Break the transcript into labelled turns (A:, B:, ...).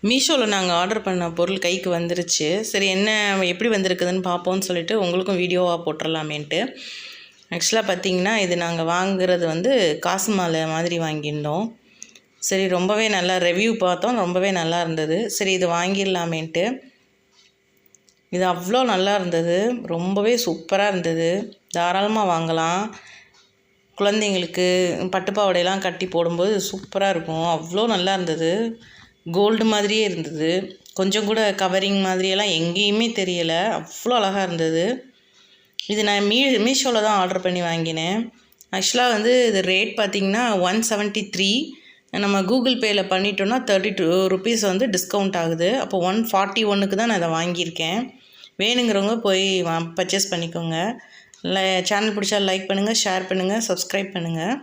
A: மீஷோவில் நாங்கள் ஆர்டர் பண்ண பொருள் கைக்கு வந்துருச்சு. சரி என்ன எப்படி வந்திருக்குதுன்னு பார்ப்போம்னு சொல்லிட்டு உங்களுக்கும் வீடியோவாக போட்டுடலாமேன்ட்டு. ஆக்சுவலாக பார்த்திங்கன்னா இது நாங்கள் வாங்குறது வந்து காசு மாலை மாதிரி வாங்கியிருந்தோம். சரி ரொம்பவே நல்லா ரிவ்யூ பார்த்தோம், ரொம்பவே நல்லா இருந்தது. சரி இது வாங்கிடலாமேன்ட்டு. இது அவ்வளோ நல்லா இருந்தது, ரொம்பவே சூப்பராக இருந்தது. தாராளமாக வாங்கலாம். குழந்தைங்களுக்கு பட்டுப்பாவடையெல்லாம் கட்டி போடும்போது சூப்பராக இருக்கும். அவ்வளோ நல்லா இருந்தது, கோல்டு மாதிரியே இருந்தது. கொஞ்சம் கூட கவரிங் மாதிரியெல்லாம் எங்கேயுமே தெரியலை, அவ்வளோ அழகாக இருந்தது. இது நான் மீஷோவில் தான் ஆர்டர் பண்ணி வாங்கினேன். ஆக்சுவலாக வந்து இது ரேட் பார்த்திங்கன்னா 173. நம்ம கூகுள் பேயில் பண்ணிட்டோன்னா 32 ருபீஸ் வந்து டிஸ்கவுண்ட் ஆகுது. அப்போ 141க்கு தான் நான் இதை வாங்கியிருக்கேன். வேணுங்கிறவங்க போய் பர்ச்சேஸ் பண்ணிக்கோங்க. சேனல் பிடிச்சா லைக் பண்ணுங்கள், ஷேர் பண்ணுங்கள், சப்ஸ்கிரைப் பண்ணுங்கள்.